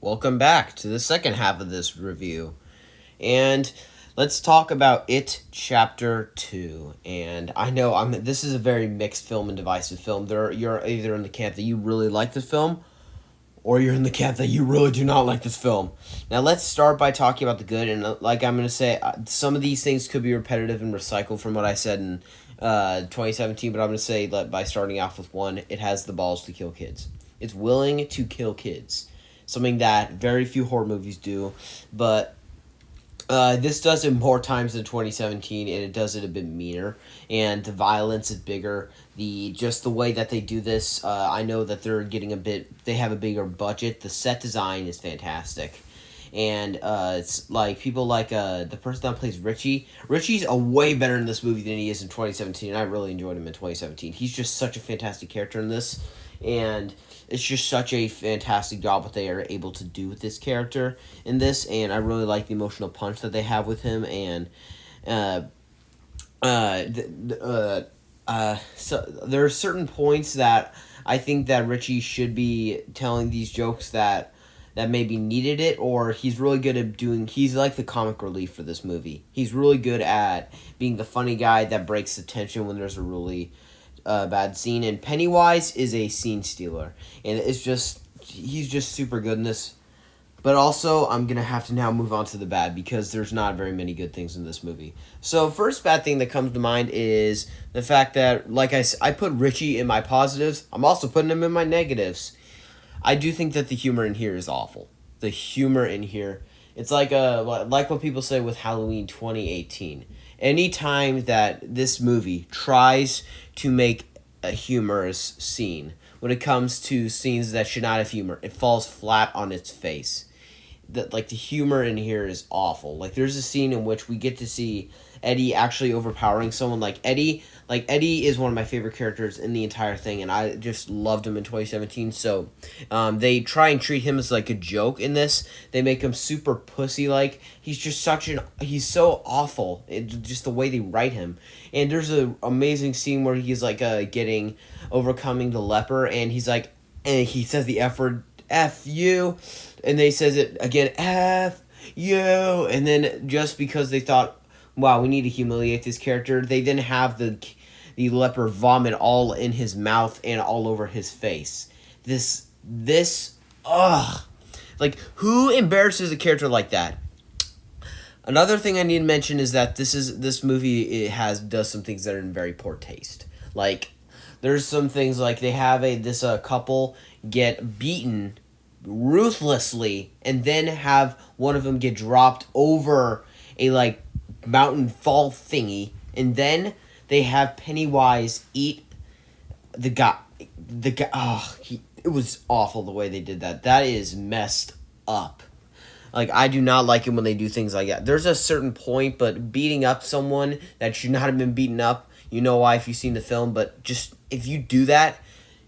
Welcome back to the second half of this review. And let's talk about It Chapter 2. And I know this is a very mixed film and divisive film. You're either in the camp that you really like this film, or you're in the camp that you really do not like this film. Now let's start by talking about the good, and like I'm going to say, some of these things could be repetitive and recycled from what I said in 2017, but I'm going to say that by starting off with one, it has the balls to kill kids. It's willing to kill kids. Something that very few horror movies do, but this does it more times than 2017, and it does it a bit meaner, and the violence is bigger. The way that they do this, I know that they have a bigger budget. The set design is fantastic, and it's like people like the person that plays Richie. Richie's a way better in this movie than he is in 2017, and I really enjoyed him in 2017. He's just such a fantastic character in this, and it's just such a fantastic job what they are able to do with this character in this, and I really like the emotional punch that they have with him, and so there are certain points that I think that Richie should be telling these jokes that maybe needed it, or he's really good at he's like the comic relief for this movie. He's really good at being the funny guy that breaks the tension when there's a really bad scene, and Pennywise is a scene stealer, and he's just super good in this. But also, I'm gonna have to now move on to the bad, because there's not very many good things in this movie. So first bad thing that comes to mind is the fact that, like I put Richie in my positives, I'm also putting him in my negatives. I do think that the humor in here is awful. The humor in here, it's like what people say with Halloween 2018. Anytime that this movie tries to make a humorous scene, when it comes to scenes that should not have humor, it falls flat on its face. The humor in here is awful. Like, there's a scene in which we get to see Eddie actually overpowering someone. Eddie is one of my favorite characters in the entire thing, and I just loved him in 2017. So they try and treat him as like a joke in this. They make him super pussy-like. He's just he's so awful. Just the way they write him. And there's an amazing scene where he's like overcoming the leper, and and he says the F word, F you, and they says it again, F you, and then just because they thought, wow, we need to humiliate this character, they then have the leper vomit all in his mouth and all over his face. Like, who embarrasses a character like that? Another thing I need to mention is that this movie does some things that are in very poor taste. Like, there's some things like they have this couple get beaten ruthlessly, and then have one of them get dropped over a mountain fall thingy, and then they have Pennywise eat the guy. It was awful the way they did that. That is messed up. Like, I do not like it when they do things like that. There's a certain point, but beating up someone that should not have been beaten up, you know why if you've seen the film, but just if you do that,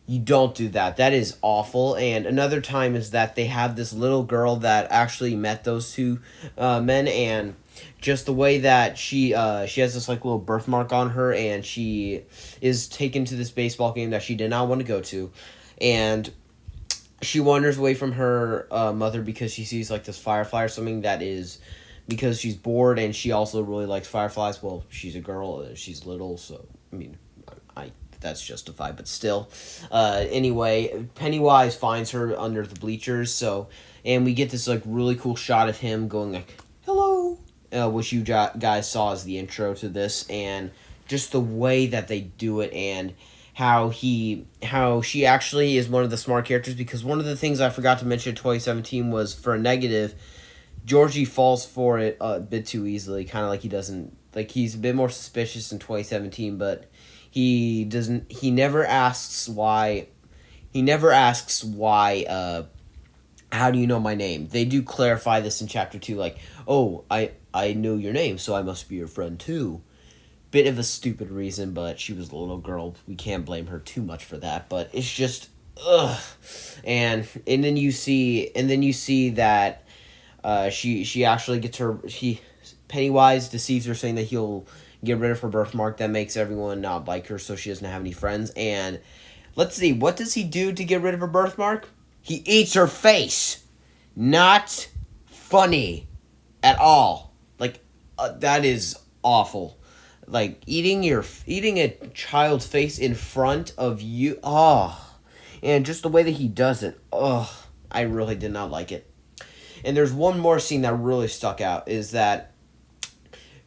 you don't do that. That is awful. And another time is that they have this little girl that actually met those two men, and just the way that she has this little birthmark on her, and she is taken to this baseball game that she did not want to go to, and she wanders away from her mother because she sees this firefly or something, that is because she's bored, and she also really likes fireflies. Well, she's a girl, she's little, so I mean, that's justified, but still. Anyway, Pennywise finds her under the bleachers, and we get this really cool shot of him going hello, which you guys saw as the intro to this, and just the way that they do it, and how she actually is one of the smart characters, because one of the things I forgot to mention in 2017 was, for a negative, Georgie falls for it a bit too easily, kind of like he doesn't, he's a bit more suspicious in 2017, but he never asks why, how do you know my name? They do clarify this in chapter 2, oh, I know your name, so I must be your friend too. Bit of a stupid reason, but she was a little girl. We can't blame her too much for that, but it's just, ugh. And then you see that she actually gets Pennywise deceives her, saying that he'll get rid of her birthmark. That makes everyone not like her, so she doesn't have any friends. And let's see, what does he do to get rid of her birthmark? He eats her face. not funny at all. Like that is awful. Like eating a child's face in front of you. Oh, and just the way that he does it. Oh, I really did not like it. And there's one more scene that really stuck out is that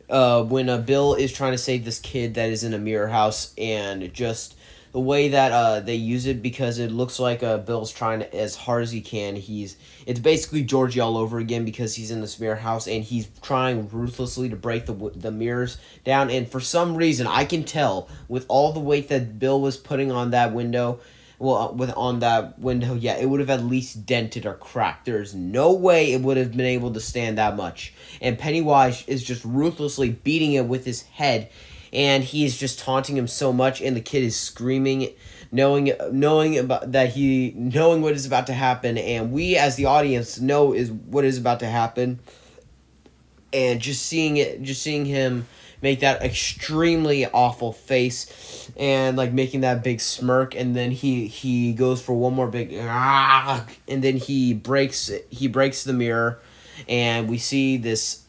when Bill is trying to save this kid that is in a mirror house, and just the way that they use it, because it looks like Bill's trying to, as hard as he can. It's basically Georgie all over again, because he's in this mirror house and he's trying ruthlessly to break the mirrors down. And for some reason, I can tell with all the weight that Bill was putting on that window. Well, on that window, yeah, it would have at least dented or cracked. There's no way it would have been able to stand that much. And Pennywise is just ruthlessly beating it with his head, and he is just taunting him so much, and the kid is screaming, knowing what is about to happen, and we as the audience know is what is about to happen, and just seeing him make that extremely awful face, and like making that big smirk, and then he goes for one more big and then he breaks the mirror, and we just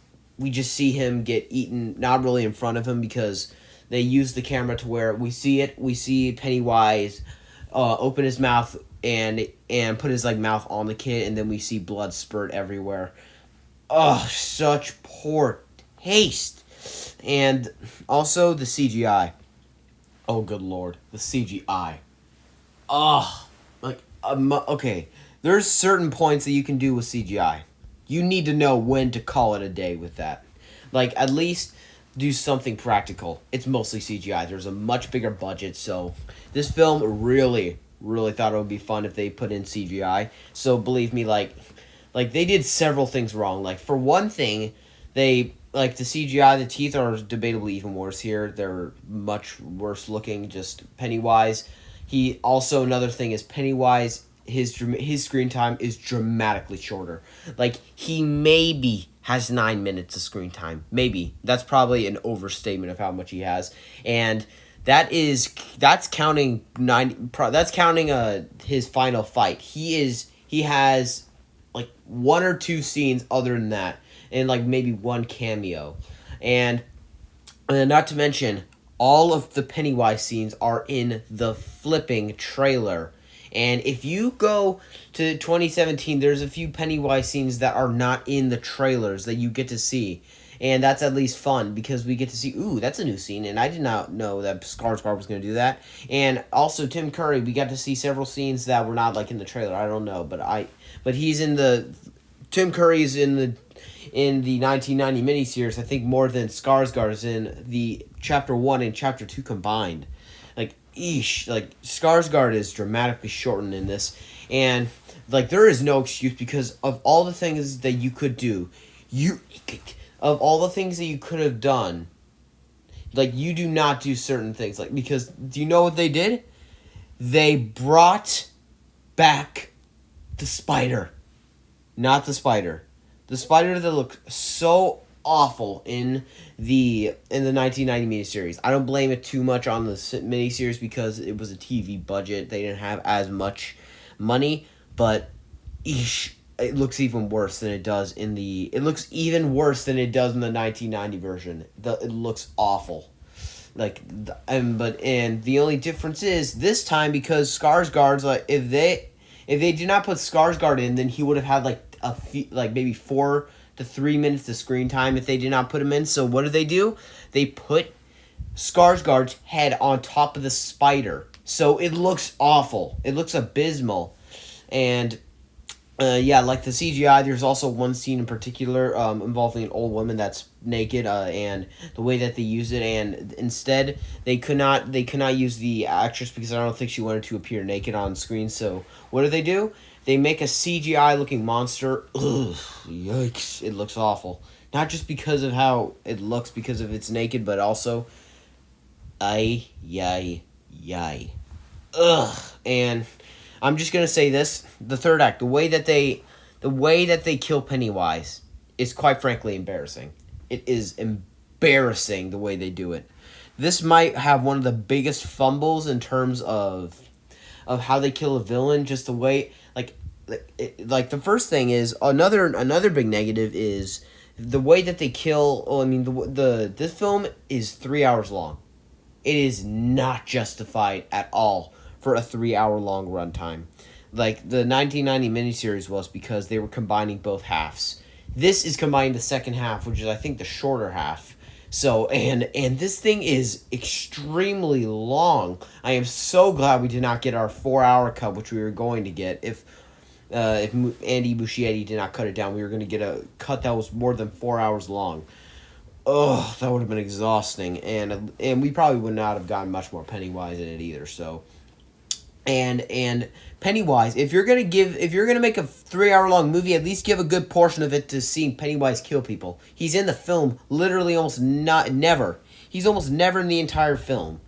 see him get eaten, not really in front of him, because they use the camera to where we see Pennywise open his mouth and put his like mouth on the kid, and then we see blood spurt everywhere. Oh, such poor taste. And also the CGI. Oh, good lord. The CGI. Oh, like, okay. There's certain points that you can do with CGI. You need to know when to call it a day with that. Like, at least do something practical. It's mostly CGI. There's a much bigger budget, so this film really, really thought it would be fun if they put in CGI. So believe me, like they did several things wrong. Like, for one thing, the CGI, the teeth are debatably even worse here. They're much worse looking. Just Pennywise. Another thing is Pennywise, his screen time is dramatically shorter. Like, he maybe has 9 minutes of screen time. Maybe. That's probably an overstatement of how much he has. And that's counting his final fight. He has like one or two scenes other than that, and like maybe one cameo. And not to mention, all of the Pennywise scenes are in the flipping trailer. And if you go to 2017, there's a few Pennywise scenes that are not in the trailers that you get to see. And that's at least fun, because we get to see, ooh, that's a new scene, and I did not know that Skarsgård was going to do that. And also Tim Curry, we got to see several scenes that were not like in the trailer. I don't know, but he's in Tim Curry's in the 1990 miniseries, I think, more than Skarsgård is in the Chapter 1 and Chapter 2 combined. Like, like, Skarsgård is dramatically shortened in this, and, like, there is no excuse, because of all the things that you could do, of all the things that you could have done, like, you do not do certain things, like, because, do you know what they did? They brought back the spider. Not the spider. The spider that looked so awful in the 1990 miniseries. I don't blame it too much on the miniseries, because it was a TV budget. They didn't have as much money, but it looks even worse than it does in the 1990 version. It looks awful. Like, and the only difference is this time, because Skarsgård's like, if they did not put Skarsgård in, then he would have had maybe 4 to 3 minutes of screen time if they did not put him in. So what do? They put Skarsgård's head on top of the spider. So it looks awful. It looks abysmal. And like the CGI, there's also one scene in particular involving an old woman that's naked, and the way that they use it, and instead they could not use the actress, because I don't think she wanted to appear naked on screen. So what do? They make a CGI looking monster. Ugh, yikes! It looks awful. Not just because of how it looks, because of it's naked, but also, yay. Ugh, and I'm just gonna say this: the third act, the way that they kill Pennywise is quite frankly embarrassing. It is embarrassing the way they do it. This might have one of the biggest fumbles in terms of how they kill a villain. Just the way, like, like the first thing is another big negative is the way that they kill. Oh, I mean the this film is 3 hours long. It is not justified at all for a 3 hour long runtime. Like the 1990 miniseries was because they were combining both halves. This is combining the second half, which is I think the shorter half. So and this thing is extremely long. I am so glad we did not get our 4 hour cut, which we were going to get if Andy Muschietti did not cut it down. We were going to get a cut that was more than 4 hours long. Oh, that would have been exhausting, and we probably would not have gotten much more Pennywise in it either. So, and Pennywise, if you're gonna make a 3 hour long movie, at least give a good portion of it to seeing Pennywise kill people. He's in the film literally almost not never. He's almost never in the entire film.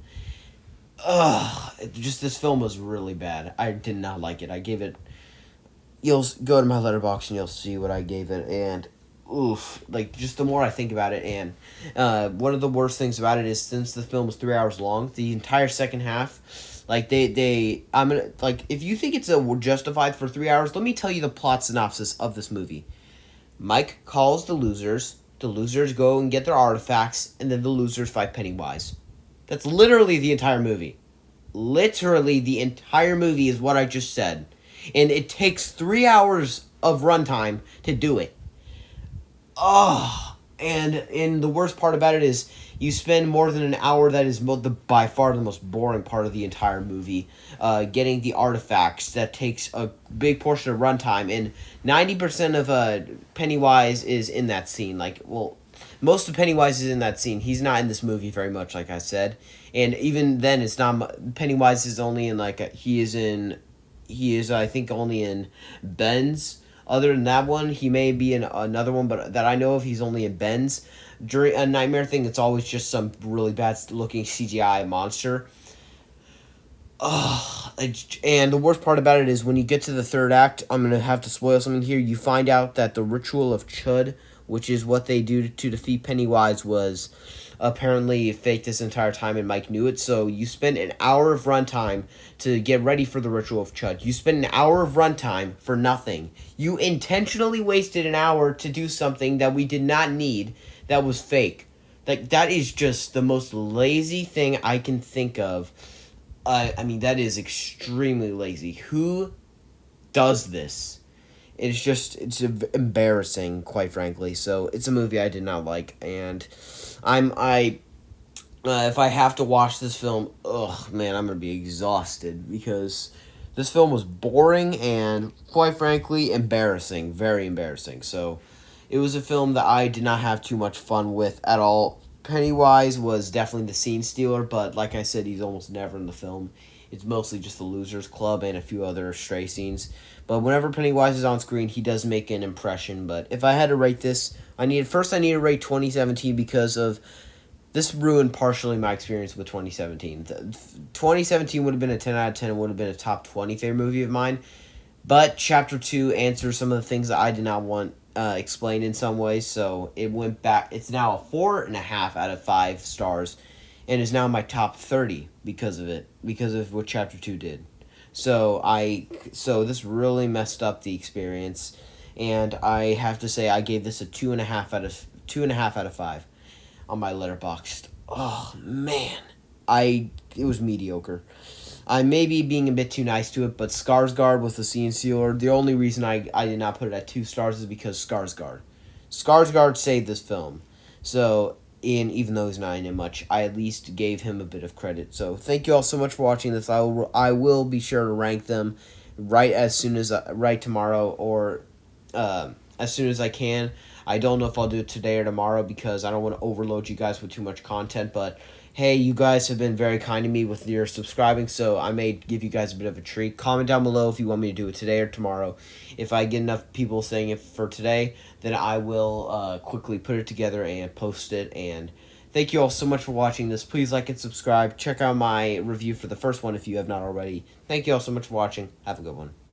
Ugh, just this film was really bad. I did not like it. I gave it. You'll go to my letterbox and you'll see what I gave it, and oof, like just the more I think about it, and one of the worst things about it is since the film was 3 hours long, the entire second half, like I'm gonna like if you think it's justified for 3 hours, let me tell you the plot synopsis of this movie. Mike calls the losers go and get their artifacts, and then the losers fight Pennywise. That's literally the entire movie. Literally the entire movie is what I just said, and it takes 3 hours of runtime to do it. Oh, and the worst part about it is you spend more than an hour. That is by far the most boring part of the entire movie. Getting the artifacts that takes a big portion of runtime, and 90% of Pennywise is in that scene. Like, well, most of Pennywise is in that scene. He's not in this movie very much, like I said, and even then, it's not. Pennywise is only in he is I think only in Ben's. Other than that one, he may be in another one, but that I know of, he's only in Ben's. During a Nightmare thing, it's always just some really bad looking CGI monster. Ugh. And the worst part about it is when you get to the third act, I'm going to have to spoil something here. You find out that the ritual of Chud, which is what they do to defeat Pennywise, was apparently fake this entire time, and Mike knew it. So you spend an hour of runtime to get ready for the ritual of Chud. You spend an hour of runtime for nothing. You intentionally wasted an hour to do something that we did not need, that was fake. Like, that is just the most lazy thing I can think of. I mean, that is extremely lazy. Who does this? It's embarrassing, quite frankly. So it's a movie I did not like, and if I have to watch this film, ugh, man, I'm gonna be exhausted because this film was boring and, quite frankly, embarrassing, very embarrassing. So it was a film that I did not have too much fun with at all. Pennywise was definitely the scene stealer, but like I said, he's almost never in the film. It's mostly just the Losers Club and a few other stray scenes. But whenever Pennywise is on screen, he does make an impression. But if I had to rate this, I need to rate 2017 because of this ruined partially my experience with 2017. 2017 would have been a 10 out of 10. It would have been a top 20 favorite movie of mine. But Chapter 2 answers some of the things that I did not want explained in some ways, so it went back. It's now a 4.5 out of 5 stars, and is now in my top 30 because of it, because of what Chapter 2 did. So this really messed up the experience, and I have to say I gave this a 2.5 out of 5 on my Letterboxd. Oh man, it was mediocre. I may be being a bit too nice to it, but Skarsgård was the scene stealer. The only reason I did not put it at 2 stars is because Skarsgård. Skarsgård saved this film. So, even though he's not in it much, I at least gave him a bit of credit. So, thank you all so much for watching this. I will be sure to rank them right tomorrow, or as soon as I can. I don't know if I'll do it today or tomorrow because I don't want to overload you guys with too much content, but hey, you guys have been very kind to me with your subscribing, so I may give you guys a bit of a treat. Comment down below if you want me to do it today or tomorrow. If I get enough people saying it for today, then I will quickly put it together and post it. And thank you all so much for watching this. Please like and subscribe. Check out my review for the first one if you have not already. Thank you all so much for watching. Have a good one.